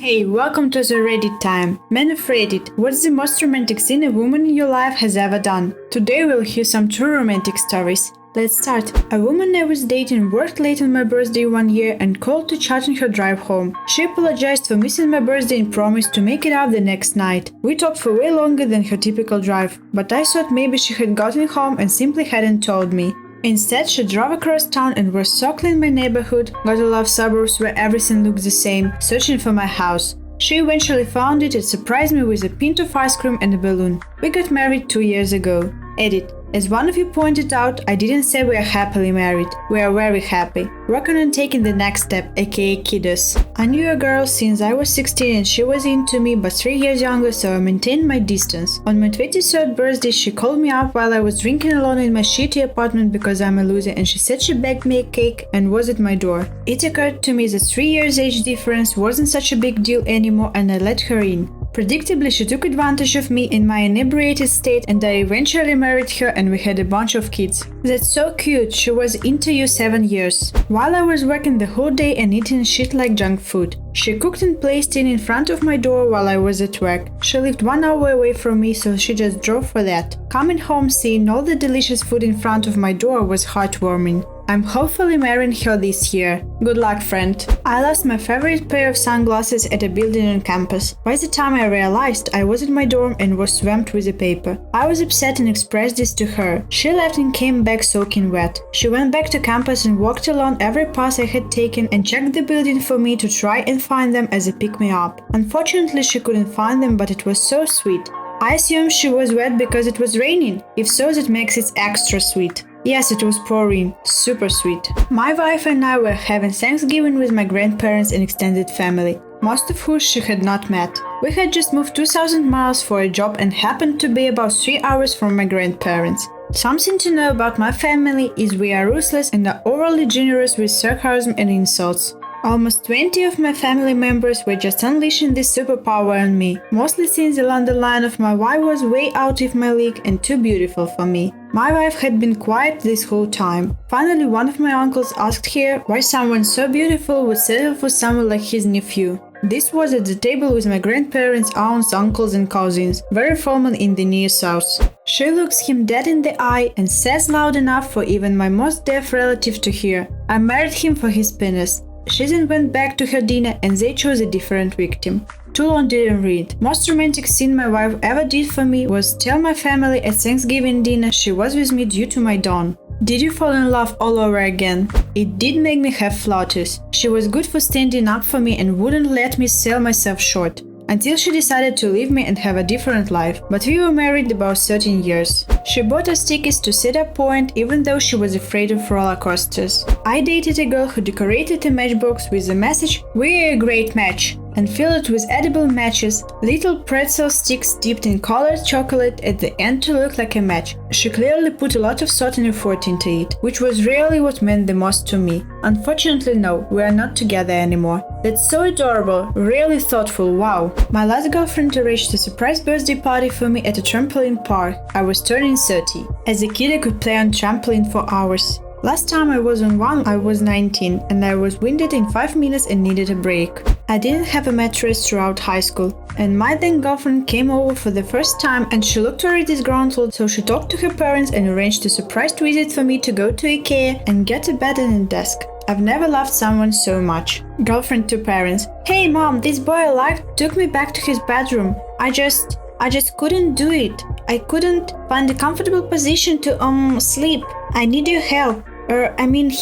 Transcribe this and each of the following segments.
Hey, welcome to the Reddit time. Man of Reddit, what's the most romantic thing a woman in your life has ever done? Today we'll hear some true romantic stories. Let's start. A woman I was dating worked late on my birthday one year and called to chat on her drive home. She apologized for missing my birthday and promised to make it up the next night. We talked for way longer than her typical drive, but I thought maybe she had gotten home and simply hadn't told me. Instead, she drove across town and was circling my neighborhood, gotta love suburbs where everything looks the same, searching for my house. She eventually found it and surprised me with a pint of ice cream and a balloon. We got married 2 years ago. Edit. As one of you pointed out, I didn't say we are happily married. We are very happy. Working on taking the next step, aka kiddos. I knew a girl since I was 16 and she was into me but 3 years younger, so I maintained my distance. On my 23rd birthday, she called me up while I was drinking alone in my shitty apartment because I'm a loser, and she said she baked me a cake and was at my door. It occurred to me that 3 years age difference wasn't such a big deal anymore, and I let her in. Predictably, she took advantage of me in my inebriated state, and I eventually married her and we had a bunch of kids. That's so cute, she was into you 7 years. While I was working the whole day and eating shit like junk food. She cooked and placed it in front of my door while I was at work. She lived 1 hour away from me, so she just drove for that. Coming home, seeing all the delicious food in front of my door was heartwarming. I'm hopefully marrying her this year. Good luck, friend. I lost my favorite pair of sunglasses at a building on campus. By the time I realized, I was at my dorm and was swamped with the paper. I was upset and expressed this to her. She left and came back soaking wet. She went back to campus and walked along every path I had taken and checked the building for me to try and find them as a pick-me-up. Unfortunately, she couldn't find them, but it was so sweet. I assume she was wet because it was raining. If so, that makes it extra sweet. Yes, it was pouring. Super sweet. My wife and I were having Thanksgiving with my grandparents and extended family, most of whom she had not met. We had just moved 2,000 miles for a job and happened to be about 3 hours from my grandparents. Something to know about my family is we are ruthless and are overly generous with sarcasm and insults. Almost 20 of my family members were just unleashing this superpower on me, mostly since the line of my wife was way out of my league and too beautiful for me. My wife had been quiet this whole time. Finally, one of my uncles asked her why someone so beautiful would settle for someone like his nephew. This was at the table with my grandparents, aunts, uncles and cousins, very formal in the near south. She looks him dead in the eye and says loud enough for even my most deaf relative to hear, "I married him for his penis." She then went back to her dinner and they chose a different victim. Too long didn't read. Most romantic thing my wife ever did for me was tell my family at Thanksgiving dinner she was with me due to my dawn. Did you fall in love all over again? It did make me have flutters. She was good for standing up for me and wouldn't let me sell myself short. Until she decided to leave me and have a different life, but we were married about 13 years. She bought us tickets to Cedar Point even though she was afraid of roller coasters. I dated a girl who decorated a matchbox with the message, "We're a great match," and filled it with edible matches, little pretzel sticks dipped in colored chocolate at the end to look like a match. She clearly put a lot of thought and effort into it, which was really what meant the most to me. Unfortunately, no, we are not together anymore. That's so adorable, really thoughtful, wow. My last girlfriend arranged a surprise birthday party for me at a trampoline park. I was turning 30. As a kid, I could play on trampoline for hours. Last time I was on one, I was 19, and I was winded in 5 minutes and needed a break. I didn't have a mattress throughout high school, and my then girlfriend came over for the first time and she looked already disgruntled, so she talked to her parents and arranged a surprise visit for me to go to IKEA and get a bed and a desk. I've never loved someone so much. Girlfriend to parents. "Hey mom, this boy I liked took me back to his bedroom. I just couldn't do it. I couldn't find a comfortable position to sleep. I need your help.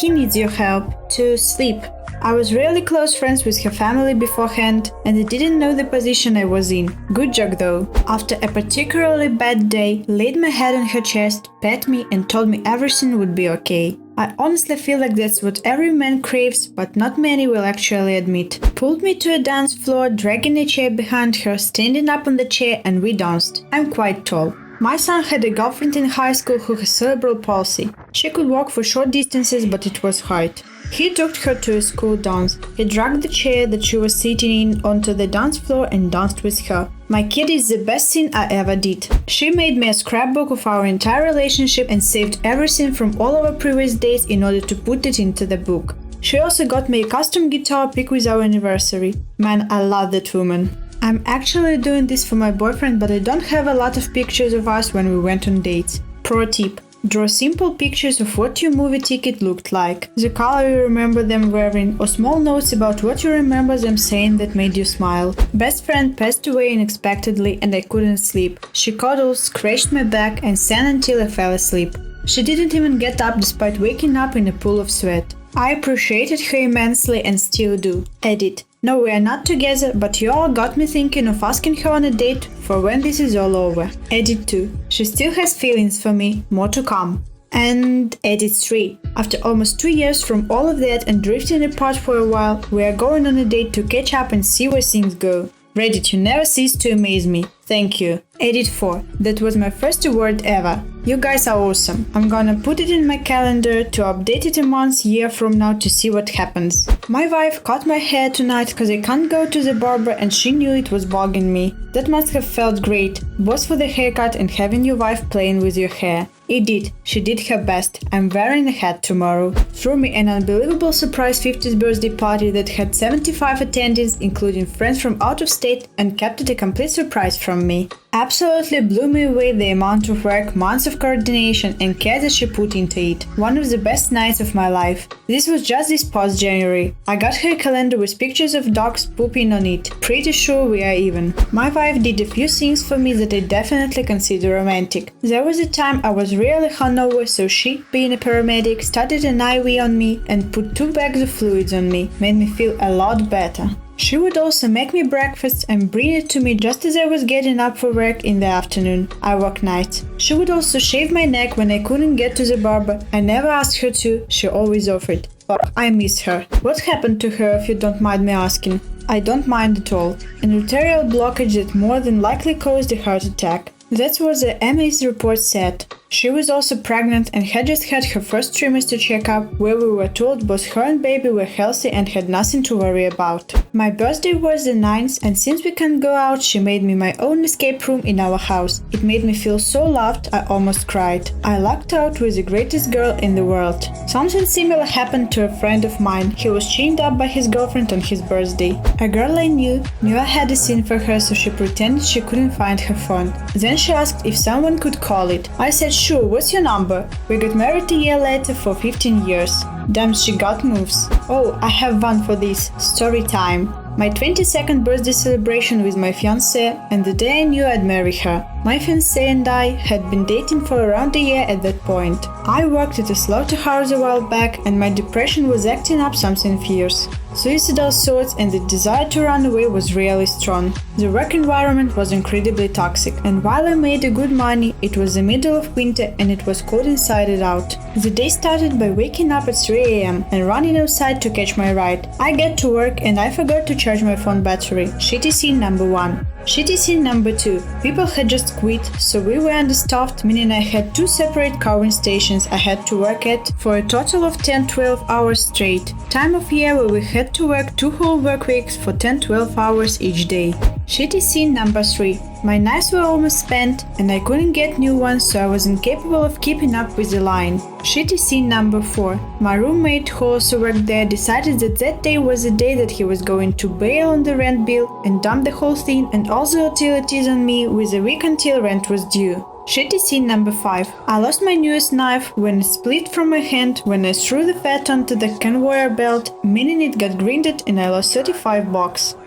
He needs your help to sleep." I was really close friends with her family beforehand, and they didn't know the position I was in. Good joke though. After a particularly bad day, laid my head on her chest, pet me and told me everything would be okay. I honestly feel like that's what every man craves, but not many will actually admit. Pulled me to a dance floor, dragging a chair behind her, standing up on the chair, and we danced. I'm quite tall. My son had a girlfriend in high school who has cerebral palsy. She could walk for short distances, but it was hard. He took her to a school dance. He dragged the chair that she was sitting in onto the dance floor and danced with her. My kid is the best thing I ever did. She made me a scrapbook of our entire relationship and saved everything from all our previous days in order to put it into the book. She also got me a custom guitar pick with our anniversary. Man, I love that woman. I'm actually doing this for my boyfriend, but I don't have a lot of pictures of us when we went on dates. Pro tip. Draw simple pictures of what your movie ticket looked like, the color you remember them wearing, or small notes about what you remember them saying that made you smile. Best friend passed away unexpectedly and I couldn't sleep. She cuddled, scratched my back and sang until I fell asleep. She didn't even get up despite waking up in a pool of sweat. I appreciated her immensely and still do. Edit. No, we are not together, but you all got me thinking of asking her on a date for when this is all over. Edit 2. She still has feelings for me, more to come. And edit 3. After almost 2 years from all of that and drifting apart for a while, we are going on a date to catch up and see where things go. Reddit, you never cease to amaze me. Thank you. Edit 4. That was my first award ever. You guys are awesome. I'm gonna put it in my calendar to update it a month, year from now to see what happens. My wife cut my hair tonight cause I can't go to the barber and she knew it was bugging me. That must have felt great, both for the haircut and having your wife playing with your hair. It did. She did her best. I'm wearing a hat tomorrow. Threw me an unbelievable surprise 50th birthday party that had 75 attendees, including friends from out of state, and kept it a complete surprise from me. Absolutely blew me away the amount of work, months of coordination and care that she put into it. One of the best nights of my life. This was just this past January. I got her a calendar with pictures of dogs pooping on it. Pretty sure we are even. My wife did a few things for me that I definitely consider romantic. There was a time I was really hungover, so she, being a paramedic, started an IV on me and put 2 bags of fluids on me. Made me feel a lot better. She would also make me breakfast and bring it to me just as I was getting up for work in the afternoon. I work nights. She would also shave my neck when I couldn't get to the barber. I never asked her to, she always offered. Fuck, I miss her. What happened to her, if you don't mind me asking? I don't mind at all. An arterial blockage that more than likely caused a heart attack. That's what the MA's report said. She was also pregnant and had just had her first trimester checkup, where we were told both her and baby were healthy and had nothing to worry about. My birthday was the 9th, and since we can't go out, she made me my own escape room in our house. It made me feel so loved, I almost cried. I lucked out with the greatest girl in the world. Something similar happened to a friend of mine. He was chained up by his girlfriend on his birthday. A girl I knew I had a scene for her, so she pretended she couldn't find her phone. Then she asked if someone could call it. I said, sure, what's your number? We got married a year later for 15 years. Damn, she got moves. Oh, I have one for this. Story time. My 22nd birthday celebration with my fiancée, and the day I knew I'd marry her. My fiancé and I had been dating for around a year at that point. I worked at a slaughterhouse a while back, and my depression was acting up something fierce. Suicidal thoughts and the desire to run away was really strong. The work environment was incredibly toxic, and while I made a good money, it was the middle of winter and it was cold inside and out. The day started by waking up at 3 a.m. and running outside to catch my ride. I get to work and I forgot to charge my phone battery. Shitty scene number 1. Shitty scene number 2. People had just quit, so we were understaffed, meaning I had 2 separate covering stations I had to work at for a total of 10-12 hours straight. Time of year where we had to work 2 whole work weeks for 10-12 hours each day. Shitty scene number 3. My knives were almost spent and I couldn't get new ones, so I was incapable of keeping up with the line. Shitty scene number 4. My roommate, who also worked there, decided that that day was the day that he was going to bail on the rent bill and dump the whole thing and all the utilities on me with a week until rent was due. Shitty scene number 5. I lost my newest knife when it split from my hand when I threw the fat onto the conveyor belt, meaning it got grinded and I lost $35.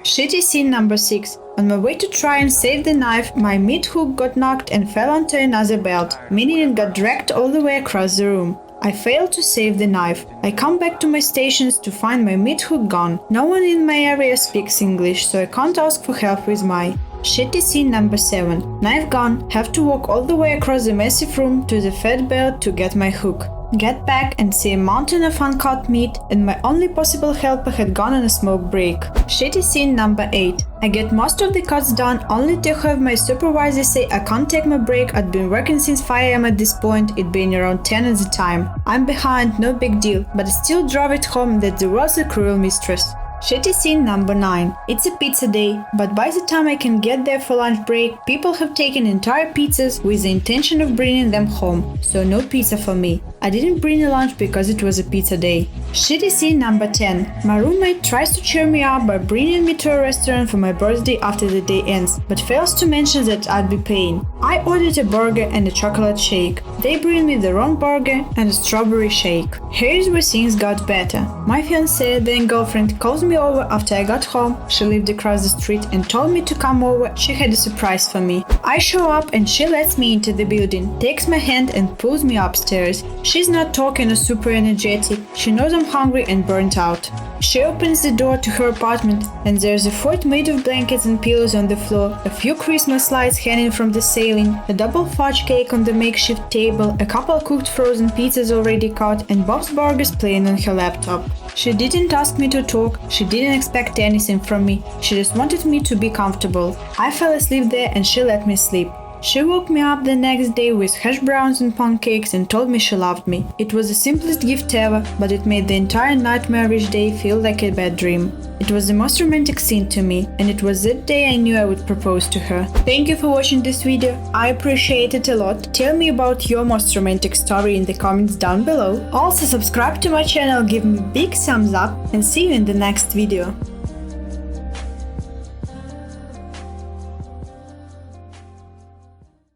Shitty scene number 6. On my way to try and save the knife, my meat hook got knocked and fell onto another belt, meaning it got dragged all the way across the room. I failed to save the knife. I come back to my stations to find my meat hook gone. No one in my area speaks English, so I can't ask for help with my shitty scene number 7. Knife gone, have to walk all the way across the massive room to the fat belt to get my hook. Get back and see a mountain of uncut meat, and my only possible helper had gone on a smoke break. Shitty scene number 8. I get most of the cuts done only to have my supervisor say I can't take my break. I'd been working since 5 a.m. at this point, it being around 10 at the time. I'm behind, no big deal, but I still drove it home that the world's a cruel mistress. Shitty scene number 9. It's a pizza day, but by the time I can get there for lunch break, people have taken entire pizzas with the intention of bringing them home, so no pizza for me. I didn't bring a lunch because it was a pizza day. Shitty scene number 10. My roommate tries to cheer me up by bringing me to a restaurant for my birthday after the day ends, but fails to mention that I'd be paying. I ordered a burger and a chocolate shake. They bring me the wrong burger and a strawberry shake. Here's where things got better. My fiancée, then girlfriend, calls me over after I got home. She lived across the street and told me to come over. She had a surprise for me. I show up and she lets me into the building, takes my hand and pulls me upstairs. She's not talking or super energetic. She knows I'm hungry and burnt out. She opens the door to her apartment and there's a fort made of blankets and pillows on the floor, a few Christmas lights hanging from the ceiling, a double fudge cake on the makeshift table, a couple cooked frozen pizzas already cut, and Bob's Burgers playing on her laptop. She didn't ask me to talk, she didn't expect anything from me, she just wanted me to be comfortable. I fell asleep there and she let me sleep. She woke me up the next day with hash browns and pancakes and told me she loved me. It was the simplest gift ever, but it made the entire nightmarish day feel like a bad dream. It was the most romantic scene to me, and it was that day I knew I would propose to her. Thank you for watching this video, I appreciate it a lot. Tell me about your most romantic story in the comments down below. Also subscribe to my channel, give me a big thumbs up, and see you in the next video.